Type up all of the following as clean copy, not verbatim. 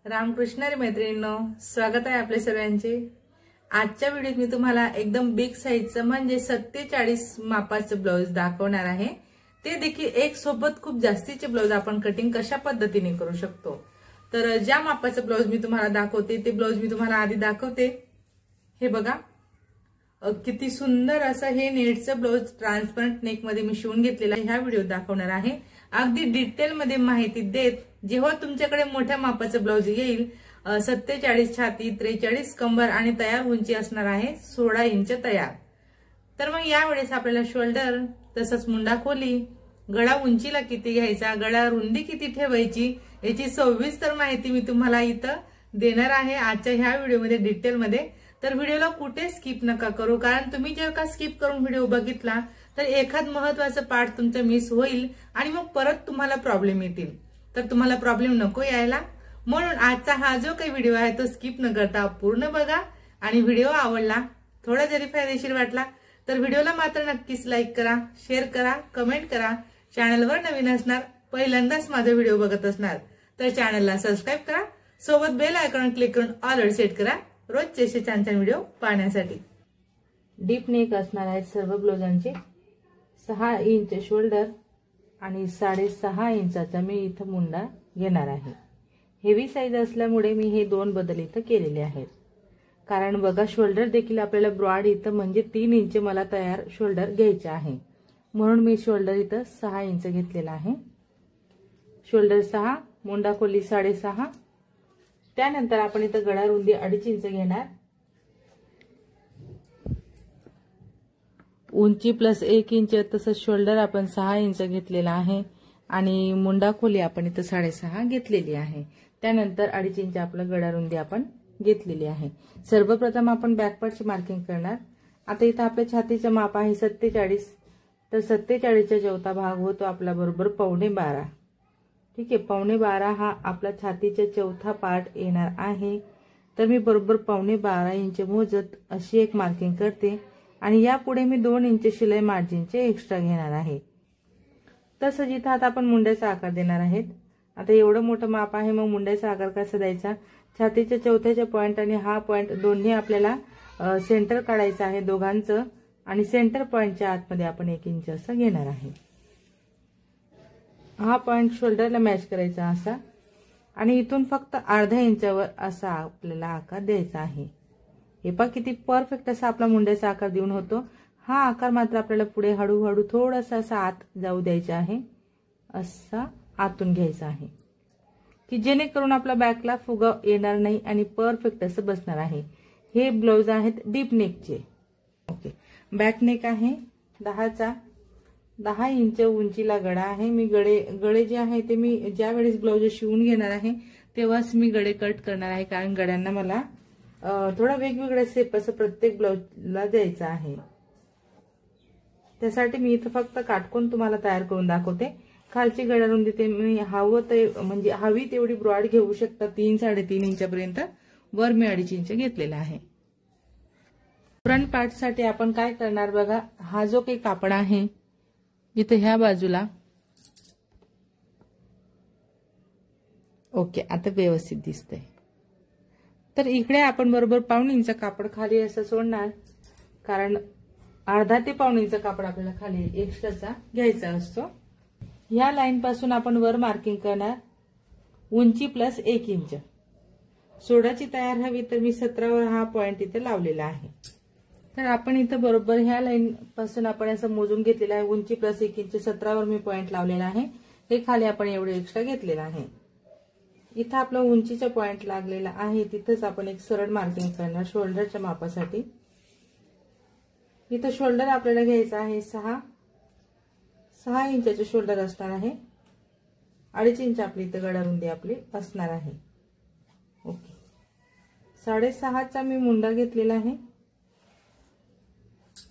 रामकृष्ण रे मैत्रिणींनो, स्वागत आहे आपल्या सर्वांचे। आजच्या व्हिडिओत मी तुम्हाला एकदम बिग साईजचं म्हणजे 47 मापाचं ब्लाउज दाखवणार आहे। ते देखील एक सोबत खूप जास्तीचे ब्लाउज आपण कटिंग कशा पद्धतीने करू शकतो। तर ज्या मापाचं ब्लाउज मी तुम्हाला दाखवते ते ब्लाउज मी तुम्हाला आधी दाखवते। हे बघा किती सुंदर असं हे नेटचं ब्लाउज ट्रान्सपरंट नेक मध्ये मी शिवून घेतलेला ह्या व्हिडिओत दाखवणार आहे। अगदी डिटेल मध्ये माहिती देत जेव्हा तुमच्याकडे मोठ्या मापाचं ब्लाउज येईल 47 छाती 43 कंबर आणि तयार उंची असणार आहे 16 इंच तयार। तर मग यावेळेस आपल्याला शोल्डर तसंच मुंडा खोली गळा उंचीला किती घ्यायचा गळा रुंदी किती ठेवायची याची सविस्तर माहिती मी तुम्हाला इथं देणार आहे आजच्या ह्या व्हिडिओमध्ये डिटेल मध्ये। तर व्हिडिओला कुठे स्किप नका करू, कारण तुम्ही जर का स्किप करून व्हिडिओ बघितला तर एखाद महत्त्वाचा पार्ट तुमचा मिस होईल आणि मग परत तुम्हाला प्रॉब्लेम येतील। तर तुम्हाला प्रॉब्लेम नको यायला म्हणून आजचा हा जो काही व्हिडिओ आहे तो स्किप न करता पूर्ण बघा। आणि व्हिडिओ आवडला थोडा जरी फायदेशीर वाटला तर व्हिडिओला मात्र नक्कीच लाईक करा, शेअर करा, कमेंट करा। चॅनलवर नवीन असणार पहिल्यांदाच माझा व्हिडिओ बघत असणार तर चॅनलला सबस्क्राइब करा, सोबत बेल आयकॉन क्लिक करून ऑल सेट करा रोजचे असे छान छान व्हिडिओ पाहण्यासाठी। डीप नेक असणार आहेत सर्व ब्लाउजांचे। 6 इंच शोल्डर आणि 6.5 इंचाचा मी इथं मुंडा घेणार आहे। हेवी साईज असल्यामुळे मी हे दोन बदल इथं केलेले आहेत, कारण बघा शोल्डर देखील आपल्याला ब्रॉड इथं म्हणजे 3 इंच मला तयार शोल्डर घ्यायचे आहे, म्हणून मी शोल्डर इथं 6 इंच घेतलेला आहे। शोल्डर 6, मुंडा खोली 6.5। त्यानंतर आपण इथं गळा रुंदी 2.5 इंच घेणार, उंची प्लस 1 इंच तसंच शोल्डर आपण 6 इंच घेतलेला आहे आणि मुंडा खोली आपण इथं 6.5 घेतलेली आहे। त्यानंतर 2.5 इंच आपलं गळा रुंदी आपण घेतलेली आहे। सर्वप्रथम आपण बॅक पार्टची मार्किंग करणार। आता इथं आपल्या छातीचं माप आहे 47, तर 47चा चौथा भाग होतो आपला बरोबर 12.25। ठीक आहे, 12.25 हा आपला छातीचा चौथा पार्ट येणार आहे। तर मी बरोबर 12.25 इंच मोजत अशी एक मार्किंग करते आणि यापुढे मी 2 इंच शिलाई मार्जिनचे एक्स्ट्रा घेणार आहे। तसंच इथं आता आपण मुंड्याचा आकार देणार आहेत। आता एवढं मोठं माप आहे, मग मुंड्याचा आकार कसा द्यायचा, छातीच्या चौथ्याच्या पॉइंट आणि हा पॉइंट दोन्ही आपल्याला सेंटर काढायचं आहे दोघांचं, आणि सेंटर पॉइंटच्या आतमध्ये आपण 1 इंच असं घेणार आहे। हा पॉइंट शोल्डरला मॅच करायचा असा, आणि इथून फक्त अर्ध्या इंचावर असा आपल्याला आकार द्यायचा आहे। हे पहा किती परफेक्ट असा आपला मुंड्याचा आकार देऊन होतो। हा आकार मात्र आपल्याला पुढे हळूहळू थोडासा असा आत जाऊ द्यायचा आहे, असा आतून घ्यायचा आहे की जेणेकरून आपला बॅकला फुगा येणार नाही आणि परफेक्ट असं बसणार आहे। हे ब्लाउज आहेत डीप नेकचे। ओके, बॅक नेक आहे 10 इंच उंचीला गळा आहे। मी गळे जे आहे ते मी ज्या वेळेस ब्लाउज शिवून घेणार आहे तेव्हाच मी गळे कट करणार आहे, कारण गळ्यांना मला थोडा वेगवेगळा शेप असं प्रत्येक ब्लाउजला द्यायचा आहे। त्यासाठी मी इथं फक्त काटकोन तुम्हाला तयार करून दाखवते। खालची गळा रुंदी ते मी म्हणजे हवी तेवढी ब्रॉड घेऊ शकता, 3-3.5 इंचापर्यंत। वर मी 2.5 इंच घेतलेला आहे। फ्रंट पार्ट साठी आपण काय करणार बघा, हा जो काही कापड आहे इथे ह्या बाजूला, ओके आता व्यवस्थित दिसतंय। तर इकडे आपण बरोबर 1.25 इंच कापड खाली असं सोडणार, कारण अर्धा ते 1.25 इंच कापड आपल्याला खाली एक्स्ट्राचा घ्यायचा असतो। ह्या लाईन पासून आपण वर मार्किंग करणार उंची प्लस 1 इंच। सोडाची तयार हवी तर मी 17वर हा पॉइंट इथे लावलेला आहे। तर आपण इथं बरोबर ह्या लाईन पासून आपण असं मोजून घेतलेलं आहे, उंची प्लस 1 इंच 17वर मी पॉइंट लावलेला आहे। हे खाली आपण एवढे एक्स्ट्रा घेतलेलं आहे। इथं आपला उंचीचा पॉइंट लागलेला आहे, तिथंच आपण एक सरळ मार्किंग करणार शोल्डरच्या मापासाठी। इथं शोल्डर आपल्याला घ्यायचा आहे 6 इंचाचे शोल्डर असणार आहे। 2.5 इंच आपली इथं गळा रुंदी आपली असणार आहे। ओके, 6.5चा मी मुंडा घेतलेला आहे।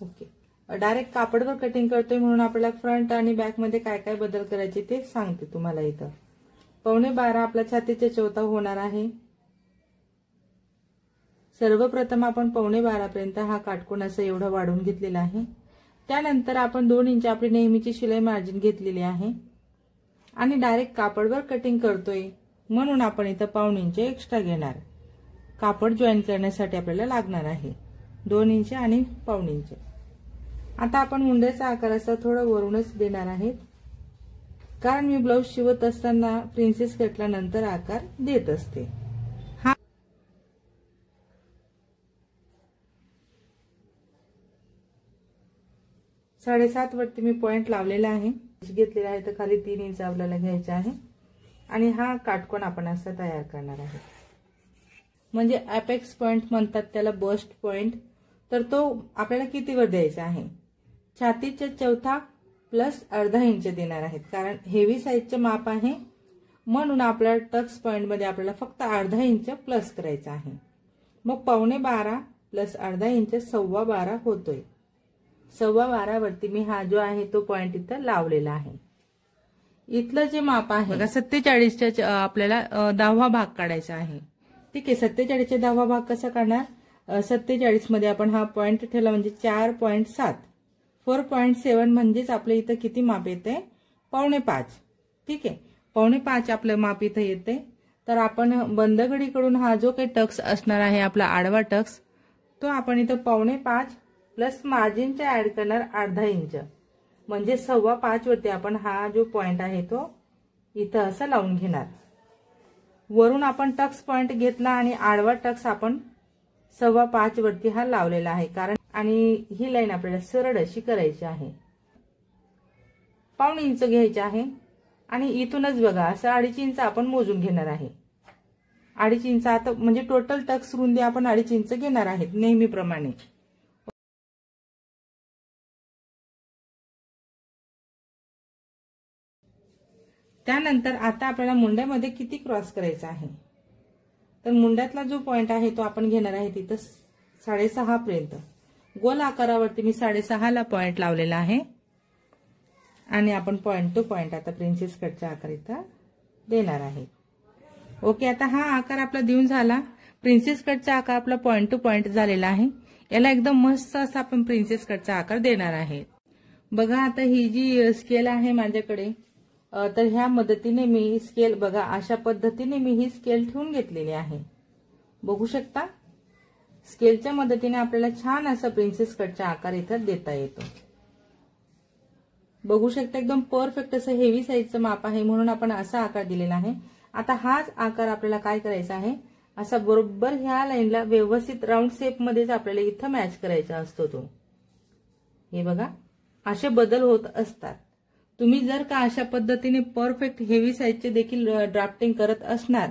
ओके, डायरेक्ट कापडवर कटिंग करतोय म्हणून आपल्याला फ्रंट आणि बॅक मध्ये काय काय बदल करायचे ते सांगते तुम्हाला। इथं 12.25 आपला छातीचा चौथा होणार आहे। सर्वप्रथम आपण 12.25 पर्यंत हा काटकोन असं एवढं वाढवून घेतलेला आहे। त्यानंतर आपण 2 इंच आपली नेहमीची शिलाई मार्जिन घेतलेली आहे आणि डायरेक्ट कापडवर कटिंग करतोय म्हणून आपण इथं पाऊण इंच एक्स्ट्रा घेणार। कापड जॉईन करण्यासाठी आपल्याला लागणार आहे 2 इंच आणि पाऊण इंच। आता आपण मुंड्याचा आकार असा थोडा वरूनच देणार आहे, कारण मी ब्लाऊज शिवत असताना प्रिन्सेस कटला नंतर आकार देत असते। 7.5 वरती मी पॉइंट लावलेला आहे, घेतलेला आहे तर खाली 3 इंच आपल्याला घ्यायचे आहे आणि हा काटकोन आपण असा तयार करणार आहे। म्हणजे अपेक्स पॉइंट म्हणतात त्याला, बस्ट पॉइंट, तर तो आपल्याला कितीवर द्यायचा आहे? छातीच्या चौथा प्लस अर्धा इंच देणार आहेत, कारण हेवी साईजचे माप आहे म्हणून आपल्या टक्स पॉइंट मध्ये आपल्याला फक्त अर्धा इंच प्लस करायचा आहे। मग 12.25 प्लस अर्धा इंच 12.25 होतोय। 12.25 वरती मी हा जो आहे तो पॉइंट इथं लावलेला आहे। इथलं जे माप आहे बघा 47 आपल्याला 10वा भाग काढायचा आहे। ठीक आहे, 47 चा 10वा भाग कसा काढणार? 47 मध्ये आपण हा पॉइंट ठेवला म्हणजे 4.7, 4.7 म्हणजेच आपल्या इथं किती माप येते? 4.25। ठीक आहे, 4.25 आपलं माप इथं येते। तर आपण बंदगडीकडून हा जो काही टक्स असणार आहे आपला आडवा टक्स, तो आपण इथं 4.25 प्लस मार्जिनचा ऍड करणार अर्धा इंच, म्हणजे 5.25 वरती आपण हा जो पॉइंट आहे तो इथं असा लावून घेणार। वरून आपण टक्स पॉइंट घेतला आणि आडवा टक्स आपण 5.25 वरती हा लावलेला आहे, कारण आणि ही लाईन आपल्याला सरळ अशी करायची आहे। पाऊण इंच घ्यायचे आहे आणि इथूनच बघा असं 2.5 इंच आपण मोजून घेणार आहे। 2.5 इंच आता म्हणजे टोटल टक्स रुंदी आपण 2.5 इंच घेणार आहेत नेहमीप्रमाणे। त्यानंतर आता आपल्याला मुंड्यामध्ये किती क्रॉस करायचा आहे? तर मुंड्यातला जो पॉइंट आहे तो आपण घेणार आहे तिथं 6.5 पर्यंत। गोल आकारावरती मी 6.5 ला पॉइंट लावलेला आहे आणि आपण पॉइंट टू पॉइंट आता प्रिन्सेस कटचा आकार इथं देणार आहे। ओके, आता हा आकार आपला देऊन झाला। प्रिन्सेस कटचा आकार आपला पॉइंट टू पॉइंट झालेला आहे। याला एकदम मस्त असा आपण प्रिन्सेस कटचा आकार देणार आहे। बघा आता ही जी स्केल आहे माझ्याकडे, तर ह्या मदतीने मी स्केल बघा अशा पद्धतीने मी ही स्केल ठेवून घेतलेली आहे। बघू शकता, स्केलच्या मदतीने आपल्याला छान असा प्रिन्सेस कटचा आकार इथं देता येतो। बघू शकता एकदम परफेक्ट असं हेवी साईजचं माप आहे म्हणून आपण असा आकार दिलेला आहे। आता हाच आकार आपल्याला काय करायचा आहे? असा बरोबर ह्या लाईनला व्यवस्थित राऊंड शेप मध्येच आपल्याला इथं मॅच करायचा असतो तो। हे बघा असे बदल होत असतात। तुम्ही जर का अशा पद्धतीने परफेक्ट हेवी साईजचे देखील ड्राफ्टिंग करत असणार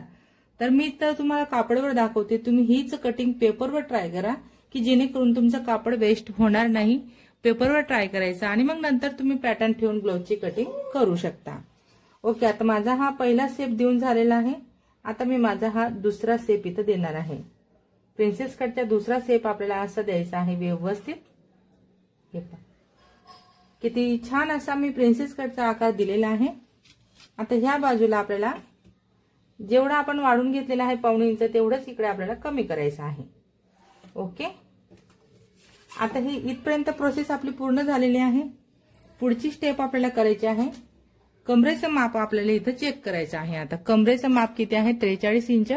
तर मी तर तुम्हाला कापडावर दाखवते, तुम्ही हीच कटिंग पेपरवर ट्राय करा की जेणेकरून तुमचं कापड वेस्ट होणार नाही। पेपरवर ट्राय करायचं आणि मग नंतर तुम्ही पॅटर्न ठेवून ब्लाउजची कटिंग करू शकता। ओके, आता माझा हा पहिला शेप देऊन झालेला आहे। आता मी माझा हा दुसरा शेप इथं देणार आहे। प्रिन्सेस कटचा दुसरा शेप आपल्याला असा द्यायचा आहे व्यवस्थित। हे पहा किती छान असा मी प्रिन्सेस कटचा आकार दिलेला आहे। आता ह्या बाजूला आपल्याला जेवढा आपण वाढून घेतलेला आहे पाऊण इंच तेवढंच इकडे आपल्याला कमी करायचं आहे। ओके, आता ही इथपर्यंत प्रोसेस आपली पूर्ण झालेली आहे। पुढची स्टेप आपल्याला करायची आहे, कमरेचं माप आपल्याला इथं चेक करायचं आहे। आता कमरेचं माप किती आहे? 43 इंच।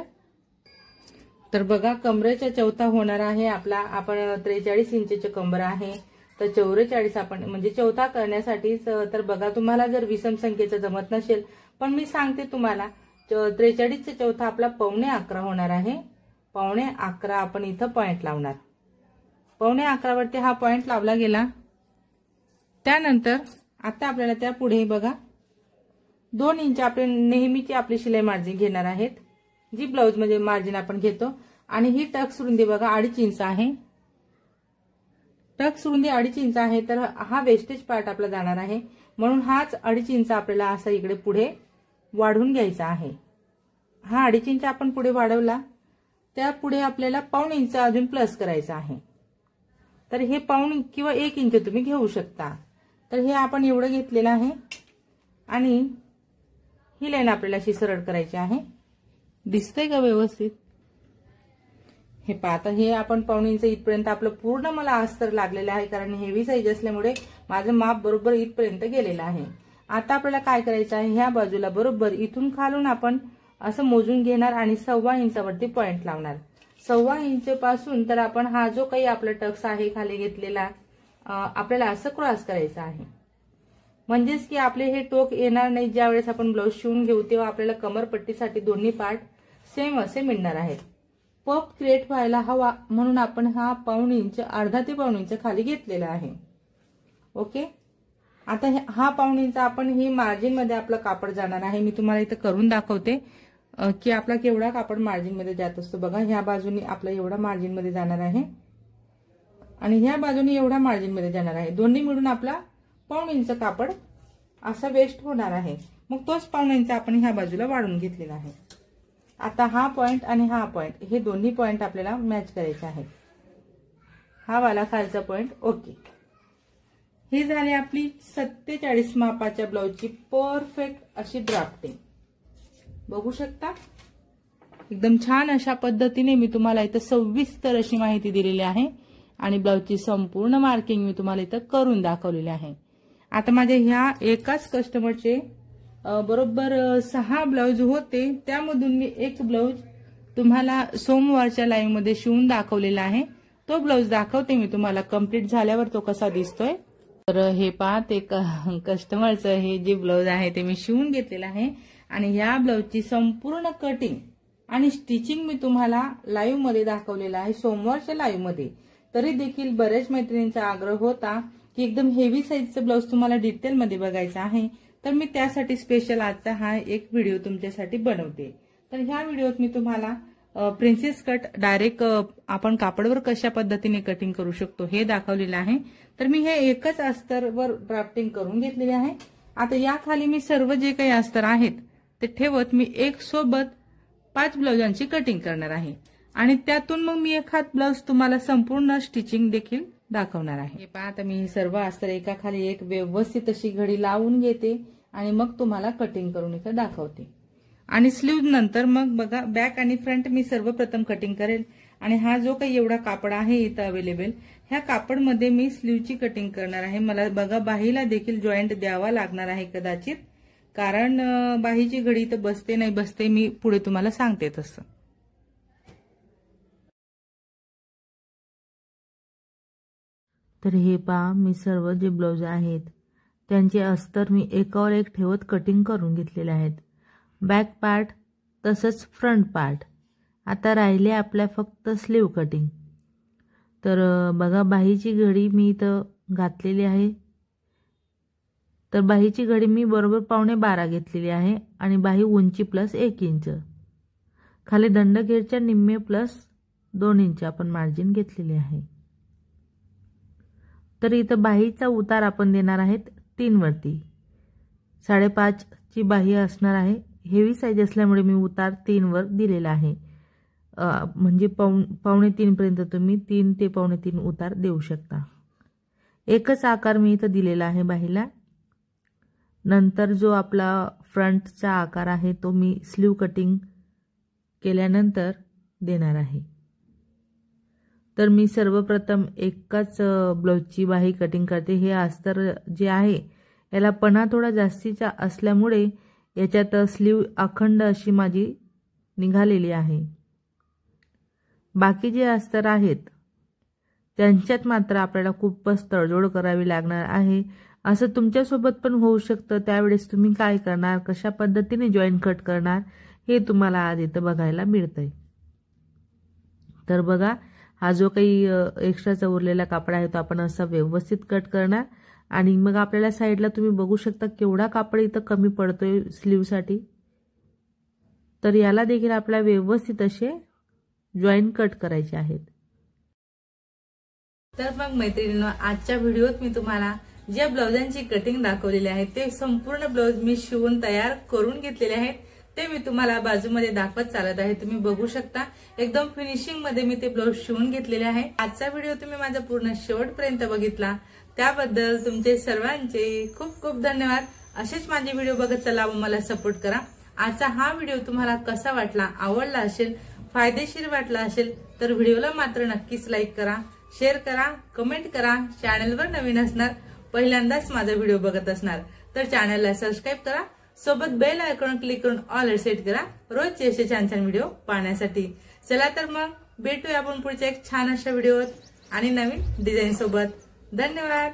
तर बघा कमरेचा चौथा होणार आहे आपला, आपण 43 इंचचे कंबर आहे तर 44 आपण म्हणजे चौथा करण्यासाठीच। तर बघा तुम्हाला जर विषम संख्येचं जमत नसेल पण मी सांगते तुम्हाला 43 चा चौथा आपला 11.25 होणार आहे। 11.25 आपण इथं पॉइंट लावणार। 11.25 वरती हा पॉइंट लावला गेला। त्यानंतर आता आपल्याला त्या पुढे बघा 2 इंच आपण नेहमीची आपली शिलाई मार्जिन घेणार आहेत, जी ब्लाउज मध्ये मार्जिन आपण घेतो। आणि ही टक्स रुंदी बघा 2.5 इंच आहे। टक्स रुंदी 2.5 इंच आहे तर हा वेस्टेज पार्ट आपला जाणार आहे म्हणून हाच 2.5 इंच आपल्याला असा इकडे पुढे वाढवून घ्यायचा आहे। हा 2.5 इंच आपण पुढे वाढवला, त्या पुढे आपल्याला पाऊण इंच अजून प्लस करायचा आहे। तर हे पाऊण किंवा 1 इंच तुम्ही घेऊ शकता। तर हे आपण एवढं घेतलेलं आहे आणि ही लाईन आपल्याला अशी सरळ करायची आहे। दिसतंय का व्यवस्थित? हे पहा, आता हे आपण पाऊण इंच इथपर्यंत आपलं पूर्ण मला अस्तर लागलेलं आहे, कारण हेवी साईज असल्यामुळे माझं माप बरोबर इथपर्यंत गेलेलं आहे। आता आपल्याला काय करायचं आहे, ह्या बाजूला बरोबर इथून खालून आपण असं मोजून घेणार आणि 1.25 इंचावरती पॉइंट लावणार। 1.25 इंच पासून तर आपण हा जो काही आपला टक्स आहे खाली घेतलेला आपल्याला असं क्रॉस करायचा आहे, म्हणजेच की आपले हे टोक येणार नाही। ज्यावेळेस आपण ब्लाऊज शिवून घेऊ तेव्हा आपल्याला कमरपट्टीसाठी दोन्ही पार्ट सेम असे मिळणार आहेत। पफ क्रिएट व्हायला हवा म्हणून आपण हा 1.25 इंच, अर्धा ते 1.25 इंच खाली घेतलेला आहे। ओके, आता हा 1.25 इंच आपण ही मार्जिन मध्ये आपलं कापड जाणार आहे। मी तुम्हाला इथं करून दाखवते की आपला केवढा कापड मार्जिन मध्ये जात असतो। बघा, ह्या बाजूने आपला एवढा मार्जिन मध्ये जाणार आहे आणि ह्या बाजूने एवढा मार्जिन मध्ये जाणार आहे। दोन्ही मिळून आपला 1.25 इंच कापड असा वेस्ट होणार आहे। मग तोच 1.25 इंच आपण ह्या बाजूला वाढून घेतलेला आहे। आता हा पॉइंट आणि हा पॉइंट हे दोन्ही पॉइंट आपल्याला मॅच करायचे आहेत। हा वाला खालचा पॉइंट। ओके, ही झाली आपली 47 मापाच्या ब्लाउजची परफेक्ट अशी ड्राफ्टिंग। बघू शकता, एकदम छान अशा पद्धतीने मी तुम्हाला इथं सविस्तर अशी माहिती दिलेली आहे आणि ब्लाउजची संपूर्ण मार्किंग मी तुम्हाला इथं करून दाखवलेली आहे। आता माझे ह्या एकाच कस्टमरचे बरोबर 6 ब्लाउज होते, त्यामधून मी एक ब्लाउज तुम्हाला सोमवारच्या लाईव्ह मध्ये शिवून दाखवलेला आहे। तो ब्लाउज दाखवते मी तुम्हाला कंप्लीट झाल्यावर तो कसा दिसतोय। तर हे पहा, ते कस्टमरचं हे जे ब्लाउज आहे ते मी शिवून घेतलेलं आहे आणि ह्या ब्लाउजची संपूर्ण कटिंग आणि स्टिचिंग मी तुम्हाला लाईव्ह मध्ये दाखवलेलं आहे, सोमवारच्या लाईव्ह मध्ये। तरी देखील बऱ्याच मैत्रिणींचा आग्रह होता की एकदम हेवी साईजचं ब्लाउज तुम्हाला डिटेल मध्ये बघायचं आहे, तर मी त्यासाठी स्पेशल आजचा हा एक व्हिडिओ तुमच्यासाठी बनवते। तर ह्या व्हिडिओत मी तुम्हाला प्रिन्सेस कट डायरेक्ट आपण कापडवर कशा पद्धतीने कटिंग करू शकतो हे दाखवलेलं आहे। तर मी हे एकच अस्तरवर ड्राफ्टिंग करून घेतलेले आहे। आता या खाली मी सर्व जे काही अस्तर आहेत ते ठेवत मी एक सोबत 5 ब्लाउजांची कटिंग करणार आहे आणि त्यातून मग मी एखाद ब्लाउज तुम्हाला संपूर्ण स्टिचिंग देखील दाखवणार आहे। हे पहा, आता मी हे सर्व अस्तर एका खाली एक व्यवस्थित अशी घडी लावून घेते आणि मग तुम्हाला कटिंग करून इथं दाखवते। आणि स्लीव्ह नंतर मग बघा, बॅक आणि फ्रंट मी सर्वप्रथम कटिंग करेल आणि हा जो काही एवढा कापड आहे इथं अवेलेबल, ह्या कापडमध्ये मी स्लीव्हची कटिंग करणार आहे। मला बघा, बाहीला देखील जॉईंट द्यावा लागणार आहे कदाचित, कारण बाहीची घडी तर बसते नाही बसते मी पुढे तुम्हाला सांगते तसं। तर हे पहा, मी सर्व जे ब्लाउज आहेत त्यांचे अस्तर मी एकावर एक ठेवत कटिंग करून घेतलेले आहेत। बॅक पार्ट तसंच फ्रंट पार्ट। आता राहिले आपल्या फक्त स्लीव कटिंग। तर बघा, बाहीची घडी मी इथं घातलेली आहे। तर बाहीची घडी मी बरोबर 12.25 घेतलेली आहे आणि बाही उंची प्लस 1 इंच, खाली दंडघेरच्या निम्मे प्लस 2 इंच आपण मार्जिन घेतलेली आहे। तर इथं बाहीचा उतार आपण देणार आहेत 3 वरती। 5.5 ची बाही असणार आहे। हेवी साईज असल्यामुळे मी उतार 3 वर दिलेला आहे, म्हणजे 2.25 पर्यंत तुम्ही 3 ते 2.25 उतार देऊ शकता। एकच आकार मी इथं दिलेला आहे बाहीला। नंतर जो आपला फ्रंटचा आकार आहे तो मी स्लीव कटिंग केल्यानंतर देणार आहे। तर मी सर्वप्रथम एकाच ब्लाउजची बाही कटिंग करते। हे अस्तर जे आहे याला पणा थोडा जास्तीचा असल्यामुळे याच्यात स्लीव अखंड अशी माझी निघालेली आहे। बाकी जे अस्तर आहेत त्यांच्यात मात्र आपल्याला खूपच तडजोड करावी लागणार आहे। असं तुमच्यासोबत पण होऊ शकतं, त्यावेळेस तुम्ही काय करणार, कशा पद्धतीने जॉईन कट करणार हे तुम्हाला आज इथं बघायला मिळतंय। तर बघा, हा जो काही एक्स्ट्राचा उरलेला कापड आहे तो आपण असा व्यवस्थित कट करणार आणि मग आपल्याला साईडला तुम्ही बघू शकता केवढा कापड इथं कमी पडतोय स्लीव साठी। तर याला देखील आपल्याला व्यवस्थित असे जॉईन कट करायचे आहेत। तर मग मैत्रिणींनो, आजच्या व्हिडिओत मी तुम्हाला ज्या ब्लाउजांची कटिंग दाखवलेली आहे ते संपूर्ण ब्लाउज मी शिवून तयार करून घेतलेले आहेत, ते मी तुम्हाला बाजूमध्ये दाखवत चालत आहे। तुम्ही बघू शकता एकदम फिनिशिंग मध्ये मी ते ब्लाउज शिवून घेतलेले आहे। आजचा व्हिडिओ तुम्ही माझा पूर्ण शेवटपर्यंत बघितला त्याबद्दल तुमचे सर्वांचे खूप खूप धन्यवाद। असेच माझे व्हिडिओ बघत चला व मला सपोर्ट करा। आजचा हा व्हिडिओ तुम्हाला कसा वाटला, आवडला असेल, फायदेशीर वाटला असेल तर व्हिडिओला मात्र नक्कीच लाईक करा, शेअर करा, कमेंट करा। चॅनलवर नवीन असणार, पहिल्यांदाच माझा व्हिडिओ बघत असणार तर चॅनलला सबस्क्राईब करा। सोबत बेल आयकॉन क्लिक करून ऑल सेट करा रोजचे असे छान छान व्हिडिओ पाहण्यासाठी। चला तर मग भेटूया आपण पुढच्या एक छान अशा व्हिडिओत आणि नवीन डिझाईन सोबत। धन्यवाद।